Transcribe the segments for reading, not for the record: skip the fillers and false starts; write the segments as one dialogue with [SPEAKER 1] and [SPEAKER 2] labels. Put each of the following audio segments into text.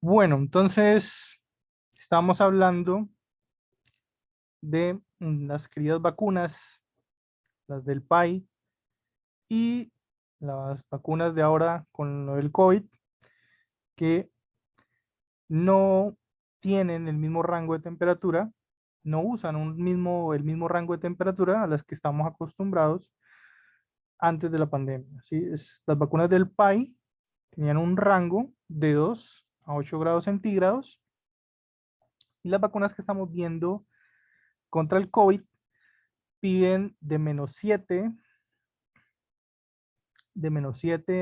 [SPEAKER 1] Bueno, entonces estamos hablando de las queridas vacunas, las del PAI y las vacunas de ahora con lo del COVID, que no tienen el mismo rango de temperatura, no usan el mismo rango de temperatura a las que estamos acostumbrados antes de la pandemia. ¿Sí? Las vacunas del PAI tenían un rango de 2 a 8 grados centígrados y las vacunas que estamos viendo contra el COVID piden de menos 7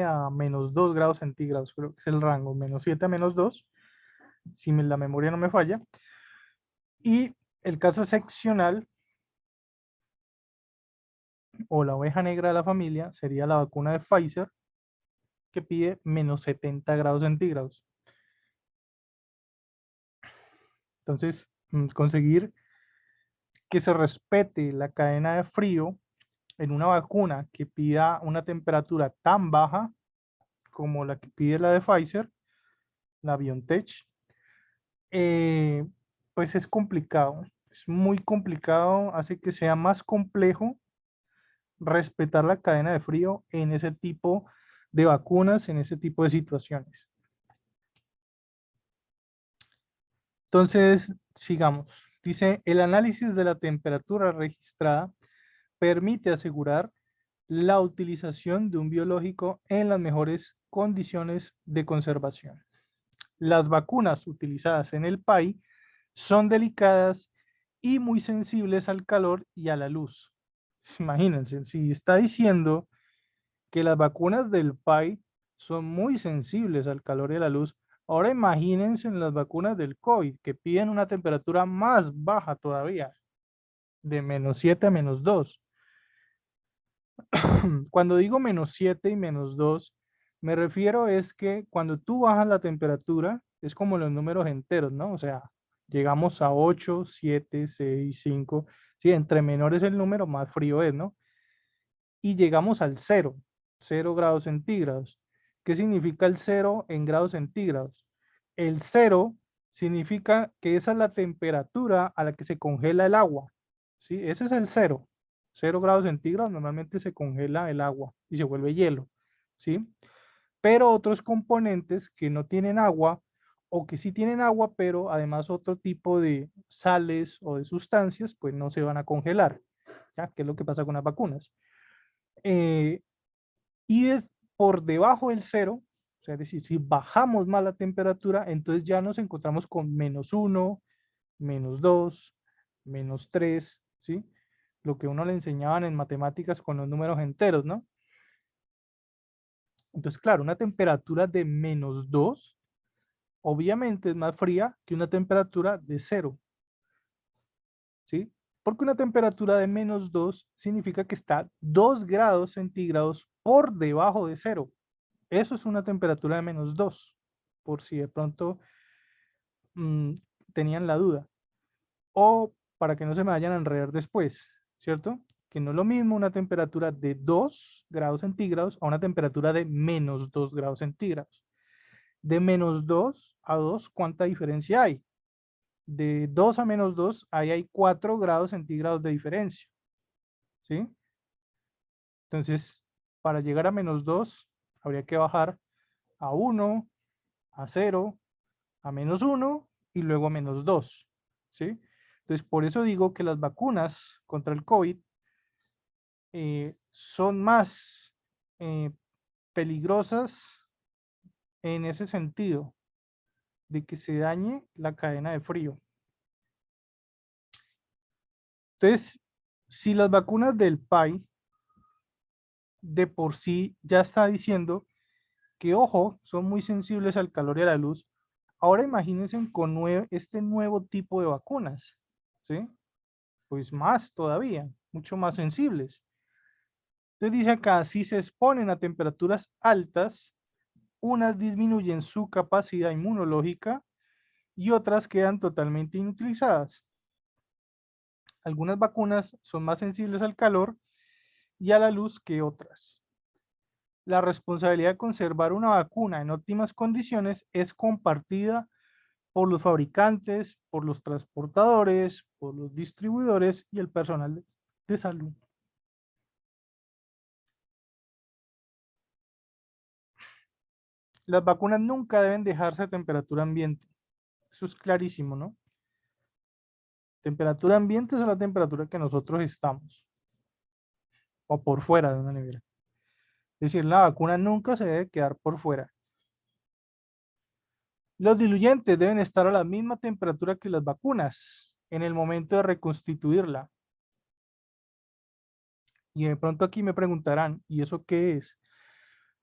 [SPEAKER 1] a menos 2 grados centígrados, creo que es el rango, menos 7 a menos 2, si la memoria no me falla. Y el caso excepcional, o la oveja negra de la familia, sería la vacuna de Pfizer, que pide menos 70 grados centígrados. Entonces, conseguir que se respete la cadena de frío en una vacuna que pida una temperatura tan baja como la que pide la de Pfizer, la BioNTech, eh, pues es complicado, es muy complicado, hace que sea más complejo respetar la cadena de frío en ese tipo de vacunas, en ese tipo de situaciones. Entonces, sigamos. Dice, el análisis de la temperatura registrada permite asegurar la utilización de un biológico en las mejores condiciones de conservación. Las vacunas utilizadas en el PAI son delicadas y muy sensibles al calor y a la luz. Imagínense, si está diciendo que las vacunas del PAI son muy sensibles al calor y a la luz, ahora imagínense en las vacunas del COVID, que piden una temperatura más baja todavía, de menos 7 a menos 2. Cuando digo menos 7 y menos 2, me refiero es que cuando tú bajas la temperatura, es como los números enteros, ¿no? O sea, llegamos a 8, 7, 6, 5. Sí, entre menor es el número, más frío es, ¿no? Y llegamos al 0, 0 grados centígrados. ¿Qué significa el 0 en grados centígrados? El 0 significa que esa es la temperatura a la que se congela el agua, ¿sí? Ese es el 0. 0 grados centígrados normalmente se congela el agua y se vuelve hielo, ¿sí? Pero otros componentes que no tienen agua o que sí tienen agua, pero además otro tipo de sales o de sustancias, pues no se van a congelar, ¿ya? ¿Qué es lo que pasa con las vacunas? Eh, y es por debajo del 0, o sea, es decir, si bajamos más la temperatura, entonces ya nos encontramos con menos 1, menos 2, menos 3, ¿sí? Lo que uno le enseñaban en matemáticas con los números enteros, ¿no? Entonces, claro, una temperatura de menos 2 obviamente es más fría que una temperatura de 0, ¿sí? Porque una temperatura de menos 2 significa que está 2 grados centígrados por debajo de 0. Eso es una temperatura de menos 2, por si de pronto mm, tenían la duda. O para que no se me vayan a enredar después, ¿cierto? Que no es lo mismo una temperatura de 2 grados centígrados a una temperatura de menos 2 grados centígrados. De menos 2 a 2, ¿cuánta diferencia hay? De 2 a menos 2, ahí hay 4 grados centígrados de diferencia, ¿sí? Entonces, para llegar a menos 2, habría que bajar a 1, a 0, a menos 1 y luego a menos 2, ¿sí? Entonces, por eso digo que las vacunas contra el COVID son más eh, peligrosas en ese sentido, de que se dañe la cadena de frío. Entonces, si las vacunas del PAI de por sí ya está diciendo que, ojo, son muy sensibles al calor y a la luz, ahora imagínense con este nuevo tipo de vacunas, ¿sí? Pues más todavía, mucho más sensibles. Entonces dice acá, si se exponen a temperaturas altas, unas disminuyen su capacidad inmunológica y otras quedan totalmente inutilizadas. Algunas vacunas son más sensibles al calor y a la luz que otras. La responsabilidad de conservar una vacuna en óptimas condiciones es compartida por los fabricantes, por los transportadores, por los distribuidores y el personal de salud. Las vacunas nunca deben dejarse a temperatura ambiente. Eso es clarísimo, ¿no? Temperatura ambiente es la temperatura que nosotros estamos, o por fuera de una nevera. Es decir, la vacuna nunca se debe quedar por fuera. Los diluyentes deben estar a la misma temperatura que las vacunas en el momento de reconstituirla. Y de pronto aquí me preguntarán, ¿y eso qué es?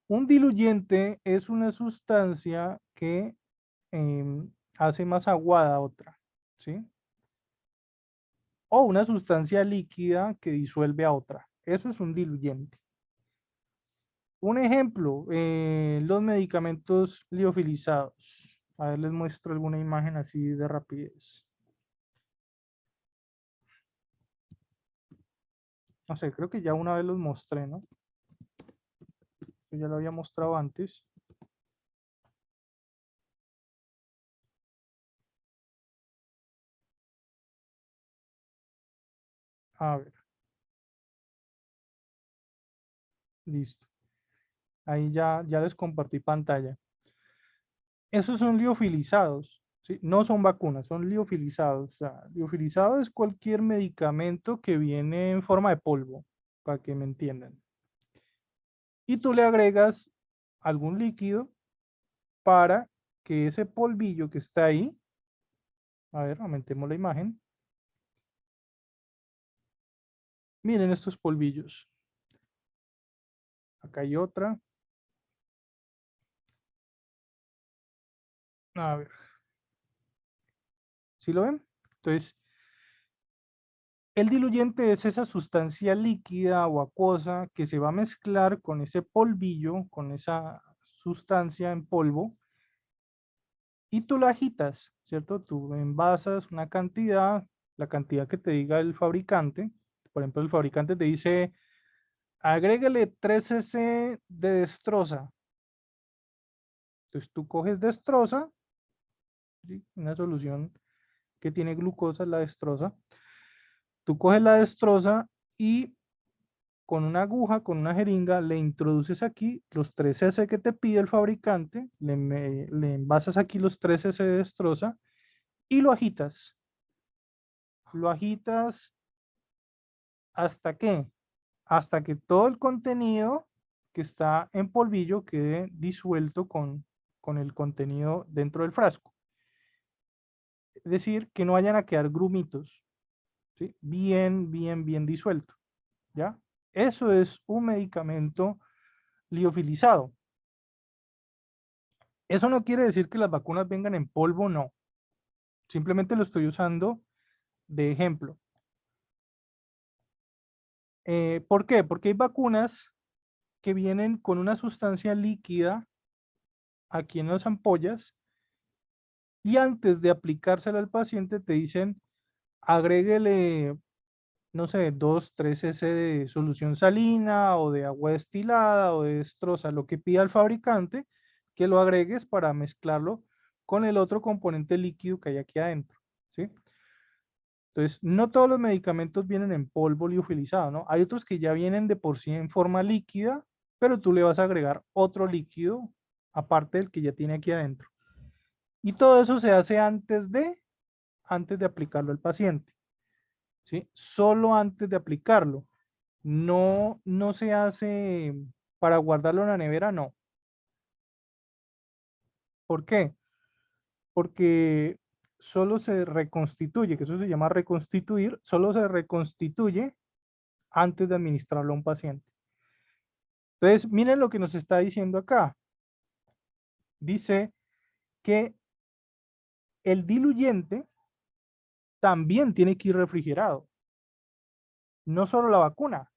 [SPEAKER 1] Un diluyente es una sustancia que hace más aguada otra, ¿sí? O una sustancia líquida que disuelve a otra. Eso es un diluyente. Un ejemplo, los medicamentos liofilizados. A ver, les muestro alguna imagen así de rapidez. No sé, creo que ya una vez los mostré, ¿no? Yo ya lo había mostrado antes. A ver, listo. Ahí ya les compartí pantalla. Esos son liofilizados, ¿sí? No son vacunas, son liofilizados. O sea, liofilizado es cualquier medicamento que viene en forma de polvo, para que me entiendan. Y tú le agregas algún líquido para que ese polvillo que está ahí, a ver, aumentemos la imagen. Miren estos polvillos. Acá hay otra. A ver, ¿sí lo ven? Entonces, el diluyente es esa sustancia líquida o acuosa que se va a mezclar con ese polvillo, con esa sustancia en polvo, y tú la agitas, ¿cierto? Tú envasas una cantidad, la cantidad que te diga el fabricante. Por ejemplo, el fabricante te dice, agrégale 3 cc de destroza. Entonces tú coges destroza, ¿sí? Una solución que tiene glucosa, la destroza. Tú coges la destroza y con una aguja, con una jeringa, le introduces aquí los 3 cc que te pide el fabricante, le envasas aquí los 3 cc de destroza y lo agitas. Lo agitas hasta que, hasta que todo el contenido que está en polvillo quede disuelto con el contenido dentro del frasco. Es decir, que no vayan a quedar grumitos, ¿sí? Bien disuelto, ¿ya? Eso es un medicamento liofilizado. Eso no quiere decir que las vacunas vengan en polvo, no. Simplemente lo estoy usando de ejemplo. ¿Por qué? Porque hay vacunas que vienen con una sustancia líquida aquí en las ampollas y antes de aplicársela al paciente te dicen, agréguele, no sé, 2, 3 cc de solución salina o de agua destilada o de destroza, lo que pida el fabricante, que lo agregues para mezclarlo con el otro componente líquido que hay aquí adentro, ¿sí? Entonces, no todos los medicamentos vienen en polvo liofilizado, ¿no? Hay otros que ya vienen de por sí en forma líquida, pero tú le vas a agregar otro líquido aparte del que ya tiene aquí adentro. Y todo eso se hace antes de aplicarlo al paciente, ¿sí? Solo antes de aplicarlo. No se hace para guardarlo en la nevera, no. ¿Por qué? Porque solo se reconstituye, que eso se llama reconstituir, solo se reconstituye antes de administrarlo a un paciente. Entonces, miren lo que nos está diciendo acá. Dice que el diluyente también tiene que ir refrigerado. No solo la vacuna,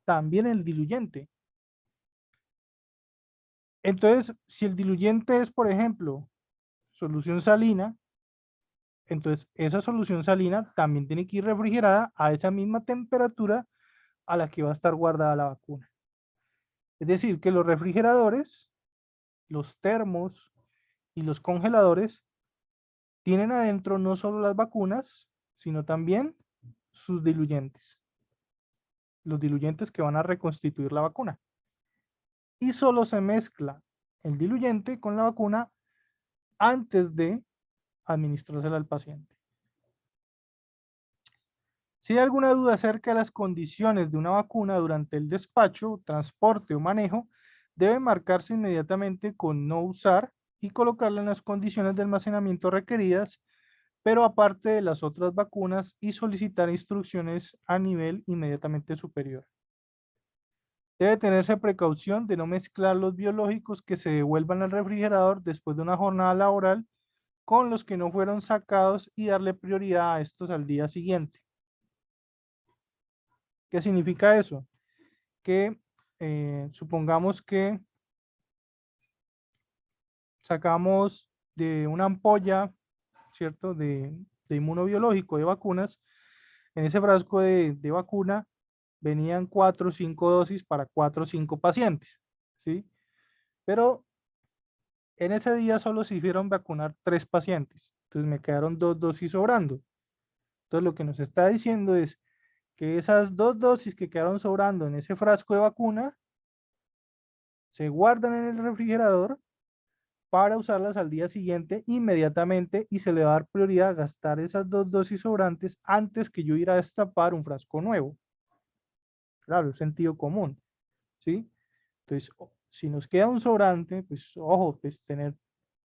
[SPEAKER 1] también el diluyente. Entonces, si el diluyente es, por ejemplo, solución salina, entonces esa solución salina también tiene que ir refrigerada a esa misma temperatura a la que va a estar guardada la vacuna. Es decir, que los refrigeradores, los termos y los congeladores tienen adentro no solo las vacunas, sino también sus diluyentes, los diluyentes que van a reconstituir la vacuna. Y solo se mezcla el diluyente con la vacuna antes de administrársela al paciente. Si hay alguna duda acerca de las condiciones de una vacuna durante el despacho, transporte o manejo, debe marcarse inmediatamente con no usar y colocarla en las condiciones de almacenamiento requeridas, pero aparte de las otras vacunas, y solicitar instrucciones a nivel inmediatamente superior. Debe tenerse precaución de no mezclar los biológicos que se devuelvan al refrigerador después de una jornada laboral con los que no fueron sacados y darle prioridad a estos al día siguiente. ¿Qué significa eso? Que supongamos que sacamos de una ampolla, ¿cierto? De inmunobiológico, de vacunas. En ese frasco de vacuna venían 4 o 5 dosis para 4 o 5 pacientes, ¿sí? Pero en ese día solo se hicieron vacunar 3 pacientes. Entonces me quedaron 2 dosis sobrando. Entonces lo que nos está diciendo es que esas 2 dosis que quedaron sobrando en ese frasco de vacuna se guardan en el refrigerador para usarlas al día siguiente inmediatamente, y se le va a dar prioridad a gastar esas 2 dosis sobrantes antes que yo ir a destapar un frasco nuevo. Claro, es sentido común, ¿sí? Entonces, si nos queda un sobrante, pues ojo, pues tener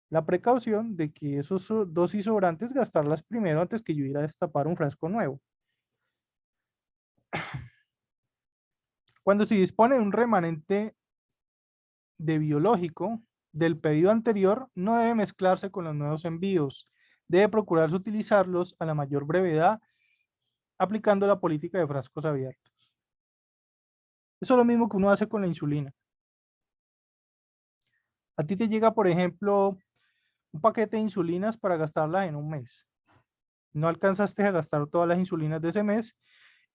[SPEAKER 1] la precaución de que esos dosis sobrantes gastarlas primero antes que yo ir a destapar un frasco nuevo. Cuando se dispone de un remanente de biológico del pedido anterior, no debe mezclarse con los nuevos envíos. Debe procurarse utilizarlos a la mayor brevedad, aplicando la política de frascos abiertos. Eso es lo mismo que uno hace con la insulina. A ti te llega, por ejemplo, un paquete de insulinas para gastarlas en un mes. No alcanzaste a gastar todas las insulinas de ese mes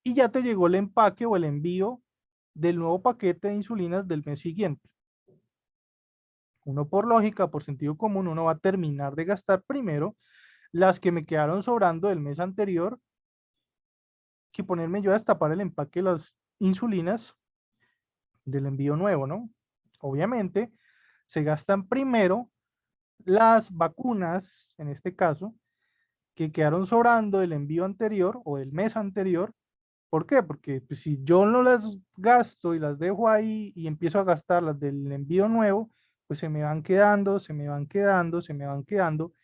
[SPEAKER 1] y ya te llegó el empaque o el envío del nuevo paquete de insulinas del mes siguiente. Uno, por lógica, por sentido común, uno va a terminar de gastar primero las que me quedaron sobrando del mes anterior, que ponerme yo a destapar el empaque de las insulinas del envío nuevo, ¿no? Obviamente, se gastan primero las vacunas, en este caso, que quedaron sobrando del envío anterior o del mes anterior. ¿Por qué? Porque pues, si yo no las gasto y las dejo ahí y empiezo a gastar las del envío nuevo, pues se me van quedando, se me van quedando, se me van quedando.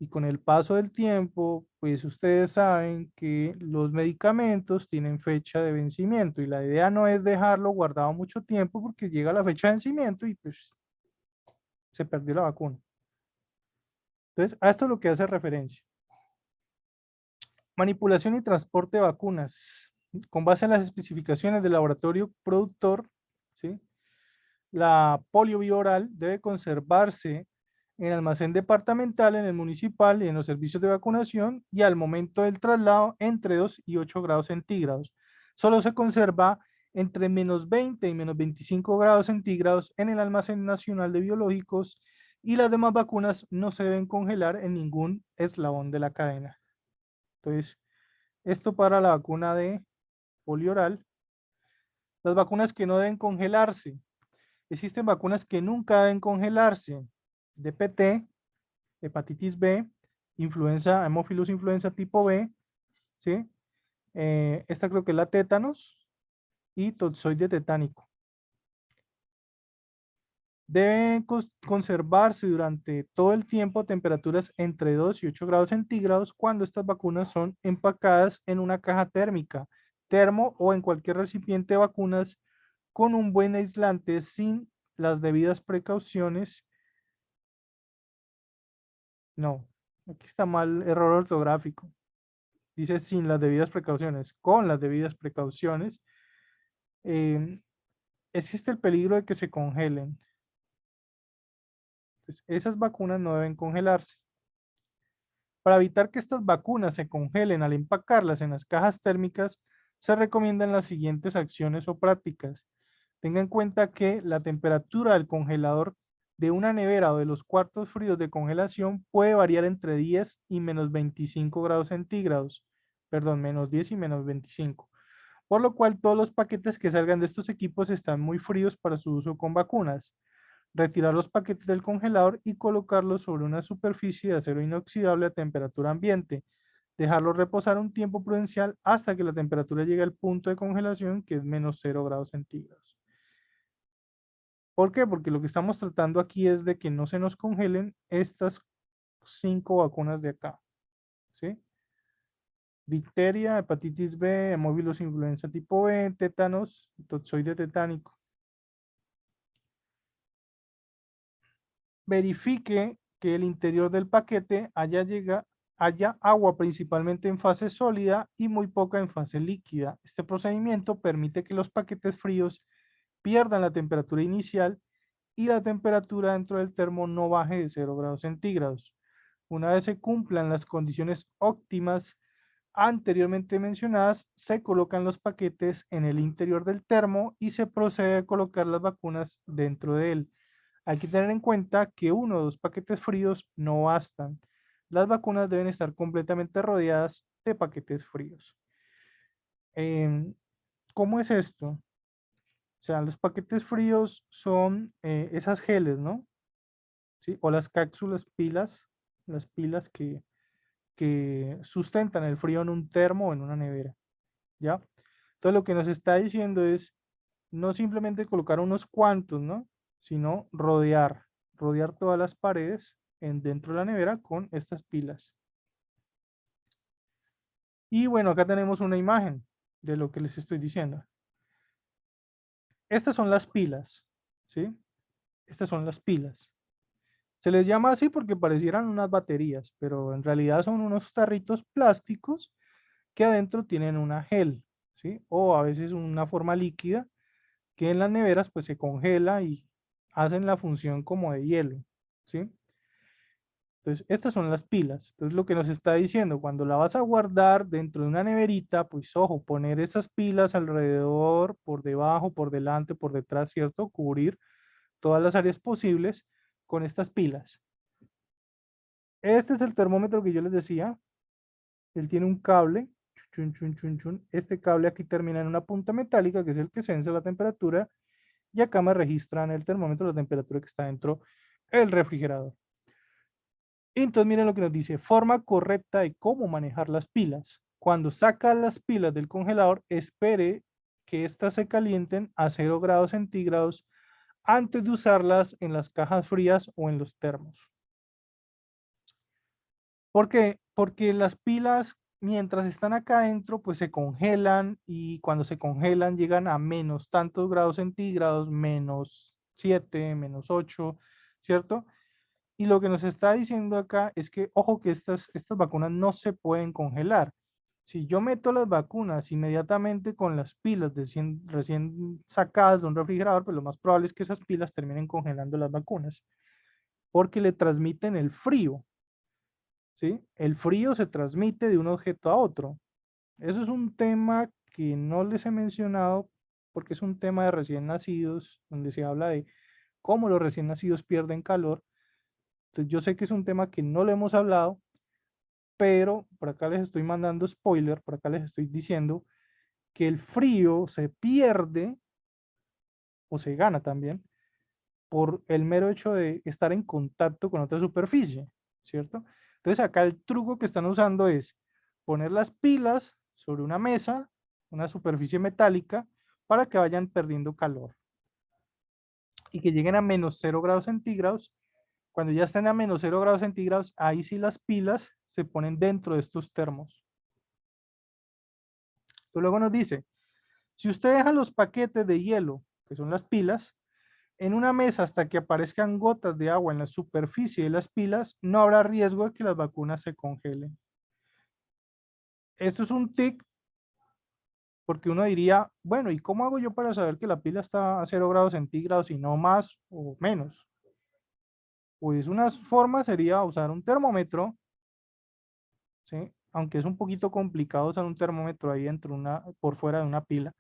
[SPEAKER 1] Y con el paso del tiempo, pues ustedes saben que los medicamentos tienen fecha de vencimiento y la idea no es dejarlo guardado mucho tiempo porque llega la fecha de vencimiento y pues se perdió la vacuna. Entonces, a esto es lo que hace referencia. Manipulación y transporte de vacunas. Con base en las especificaciones del laboratorio productor, ¿sí? La polio bioral debe conservarse en almacén departamental, en el municipal y en los servicios de vacunación, y al momento del traslado entre 2 y 8 grados centígrados. Solo se conserva entre -20 y -25 grados centígrados en el almacén nacional de biológicos, y las demás vacunas no se deben congelar en ningún eslabón de la cadena. Entonces, esto para la vacuna de polio oral. Las vacunas que no deben congelarse. Existen vacunas que nunca deben congelarse. DPT, hepatitis B, influenza, Haemophilus influenza tipo B, ¿sí? Esta creo que es la tétanos y toxoide tetánico. Deben conservarse durante todo el tiempo a temperaturas entre 2 y 8 grados centígrados cuando estas vacunas son empacadas en una caja térmica, termo o en cualquier recipiente de vacunas con un buen aislante sin las debidas precauciones. No, aquí está mal, error ortográfico. Dice sin las debidas precauciones, con las debidas precauciones. eh, Existe el peligro de que se congelen. Entonces, esas vacunas no deben congelarse. Para evitar que estas vacunas se congelen al empacarlas en las cajas térmicas, se recomiendan las siguientes acciones o prácticas. Tenga en cuenta que la temperatura del congelador de una nevera o de los cuartos fríos de congelación puede variar entre 10 y menos 25 grados centígrados. Perdón, menos 10 y menos 25. Por lo cual todos los paquetes que salgan de estos equipos están muy fríos para su uso con vacunas. Retirar los paquetes del congelador y colocarlos sobre una superficie de acero inoxidable a temperatura ambiente. Dejarlos reposar un tiempo prudencial hasta que la temperatura llegue al punto de congelación, que es menos 0 grados centígrados. ¿Por qué? Porque lo que estamos tratando aquí es de que no se nos congelen estas 5 vacunas de acá, ¿sí? Difteria, hepatitis B, hemófilos influenza tipo B, tétanos, toxoide tetánico. Verifique que el interior del paquete haya agua principalmente en fase sólida y muy poca en fase líquida. Este procedimiento permite que los paquetes fríos pierdan la temperatura inicial y la temperatura dentro del termo no baje de 0 grados centígrados. Una vez se cumplan las condiciones óptimas anteriormente mencionadas, se colocan los paquetes en el interior del termo y se procede a colocar las vacunas dentro de él. Hay que tener en cuenta que uno o dos paquetes fríos no bastan. Las vacunas deben estar completamente rodeadas de paquetes fríos. Em, ¿Cómo es esto? O sea, los paquetes fríos son esas geles, ¿no? ¿Sí? O las cápsulas pilas, las pilas que sustentan el frío en un termo o en una nevera, ¿ya? Entonces lo que nos está diciendo es no simplemente colocar unos cuantos, ¿no? Sino rodear todas las paredes dentro de la nevera con estas pilas. Y bueno, acá tenemos una imagen de lo que les estoy diciendo. Estas son las pilas, ¿sí? Estas son las pilas. Se les llama así porque parecieran unas baterías, pero en realidad son unos tarritos plásticos que adentro tienen una gel, ¿sí? O a veces una forma líquida que en las neveras pues se congela y hacen la función como de hielo, ¿sí? Entonces, estas son las pilas. Entonces, lo que nos está diciendo, cuando la vas a guardar dentro de una neverita, pues ojo, poner esas pilas alrededor, por debajo, por delante, por detrás, ¿cierto? Cubrir todas las áreas posibles con estas pilas. Este es el termómetro que yo les decía. Él tiene un cable. Chun, chun, chun, chun. Este cable aquí termina en una punta metálica, que es el que sensa la temperatura. Y acá me registran el termómetro, la temperatura que está dentro del refrigerador. Entonces miren lo que nos dice, forma correcta de cómo manejar las pilas. Cuando saca las pilas del congelador, espere que éstas se calienten a 0 grados centígrados antes de usarlas en las cajas frías o en los termos. ¿Por qué? Porque las pilas, mientras están acá adentro, pues se congelan y cuando se congelan llegan a menos tantos grados centígrados, menos 7, menos 8, ¿cierto? Y lo que nos está diciendo acá es que, ojo, que estas vacunas no se pueden congelar. Si yo meto las vacunas inmediatamente con las pilas recién sacadas de un refrigerador, pues lo más probable es que esas pilas terminen congelando las vacunas, porque le transmiten el frío, ¿sí? El frío se transmite de un objeto a otro. Eso es un tema que no les he mencionado porque es un tema de recién nacidos, donde se habla de cómo los recién nacidos pierden calor. Entonces yo sé que es un tema que no lo hemos hablado, pero por acá les estoy mandando spoiler, por acá les estoy diciendo que el frío se pierde o se gana también por el mero hecho de estar en contacto con otra superficie, ¿cierto? Entonces acá el truco que están usando es poner las pilas sobre una mesa, una superficie metálica, para que vayan perdiendo calor y que lleguen a menos 0 grados centígrados. Cuando ya estén a menos 0 grados centígrados, ahí sí las pilas se ponen dentro de estos termos. Luego nos dice, si usted deja los paquetes de hielo, que son las pilas, en una mesa hasta que aparezcan gotas de agua en la superficie de las pilas, no habrá riesgo de que las vacunas se congelen. Esto es un tic porque uno diría, bueno, ¿y cómo hago yo para saber que la pila está a 0 grados centígrados y no más o menos? Pues una forma sería usar un termómetro, ¿sí? Aunque es un poquito complicado usar un termómetro ahí dentro por fuera de una pila.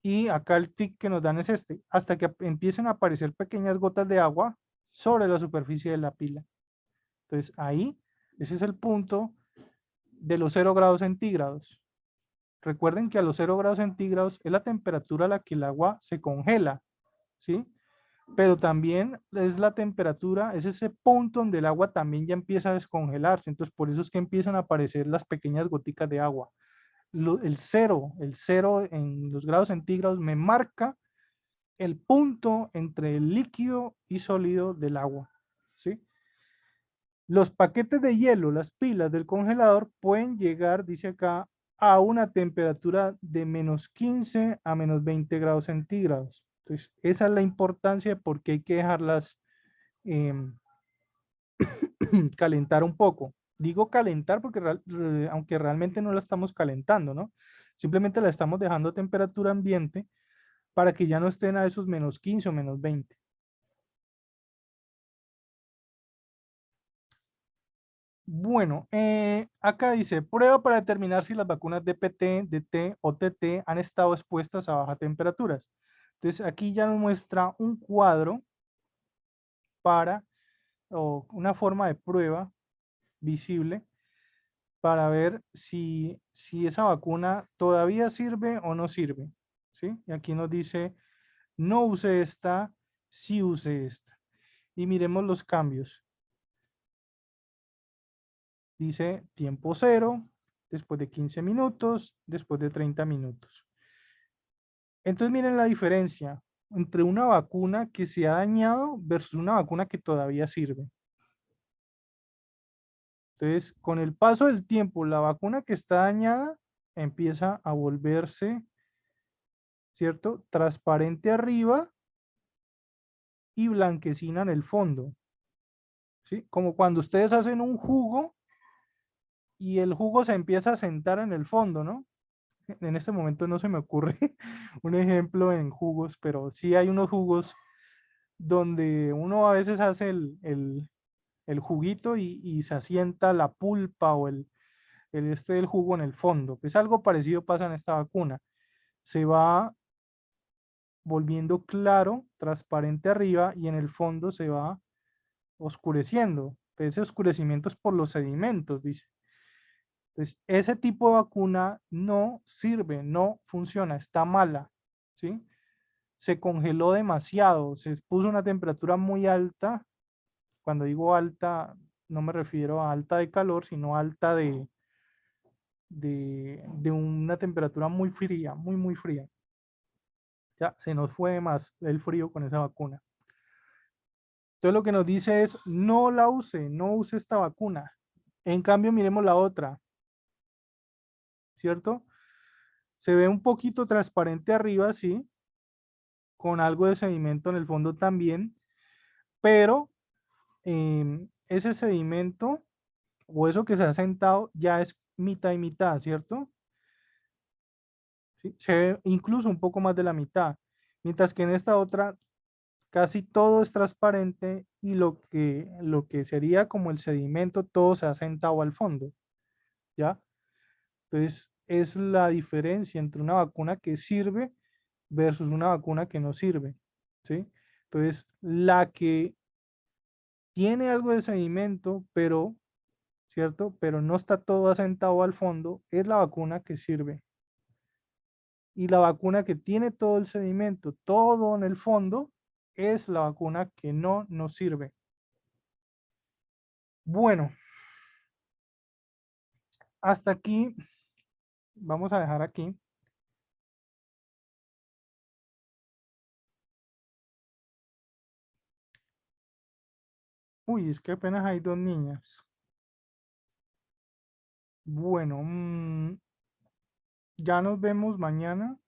[SPEAKER 1] Y acá el tic que nos dan es este, hasta que empiecen a aparecer pequeñas gotas de agua sobre la superficie de la pila. Entonces ahí, ese es el punto de los 0 grados centígrados. Recuerden que a los 0 grados centígrados es la temperatura a la que el agua se congela, ¿sí? Pero también es la temperatura, es ese punto donde el agua también ya empieza a descongelarse. Entonces, por eso es que empiezan a aparecer las pequeñas goticas de agua. El cero en los grados centígrados me marca el punto entre el líquido y sólido del agua, ¿sí? Los paquetes de hielo, las pilas del congelador pueden llegar, dice acá, a una temperatura de -15 a -20 grados centígrados. Entonces, esa es la importancia de por qué hay que dejarlas em, calentar un poco. Digo calentar porque aunque realmente no la estamos calentando, ¿no? Simplemente la estamos dejando a temperatura ambiente para que ya no estén a esos -15 o -20. Bueno, acá dice, prueba para determinar si las vacunas DPT, DT o TT han estado expuestas a bajas temperaturas. Entonces aquí ya nos muestra un cuadro para, o una forma de prueba visible para ver si esa vacuna todavía sirve o no sirve, ¿sí? Y aquí nos dice, no use esta, sí use esta. Y miremos los cambios. Dice tiempo cero, después de 15 minutos, después de 30 minutos. Entonces miren la diferencia entre una vacuna que se ha dañado versus una vacuna que todavía sirve. Entonces, con el paso del tiempo, la vacuna que está dañada empieza a volverse, ¿cierto? Transparente arriba y blanquecina en el fondo, ¿sí? Como cuando ustedes hacen un jugo y el jugo se empieza a sentar en el fondo, ¿no? En este momento no se me ocurre un ejemplo en jugos, pero sí hay unos jugos donde uno a veces hace el juguito y se asienta la pulpa o del jugo en el fondo. Pues algo parecido pasa en esta vacuna. Se va volviendo claro, transparente arriba y en el fondo se va oscureciendo. Ese oscurecimiento es por los sedimentos, dice. Entonces, ese tipo de vacuna no sirve, no funciona, está mala, ¿sí? Se congeló demasiado, se puso una temperatura muy alta. Cuando digo alta, no me refiero a alta de calor, sino alta de una temperatura muy fría, muy, muy fría. Ya se nos fue más el frío con esa vacuna. Entonces lo que nos dice es, no la use, no use esta vacuna. En cambio, miremos la otra, ¿cierto? Se ve un poquito transparente arriba, sí, con algo de sedimento en el fondo también, pero ese sedimento o eso que se ha sentado ya es mitad y mitad, ¿cierto? ¿Sí? Se ve incluso un poco más de la mitad, mientras que en esta otra casi todo es transparente y lo que sería como el sedimento, todo se ha sentado al fondo, ¿ya? Entonces, es la diferencia entre una vacuna que sirve versus una vacuna que no sirve, ¿sí? Entonces, la que tiene algo de sedimento, pero, ¿cierto? Pero no está todo asentado al fondo, es la vacuna que sirve. Y la vacuna que tiene todo el sedimento, todo en el fondo, es la vacuna que no nos sirve. Bueno, hasta aquí, vamos a dejar aquí. Uy, es que apenas hay dos niñas. Bueno, ya nos vemos mañana.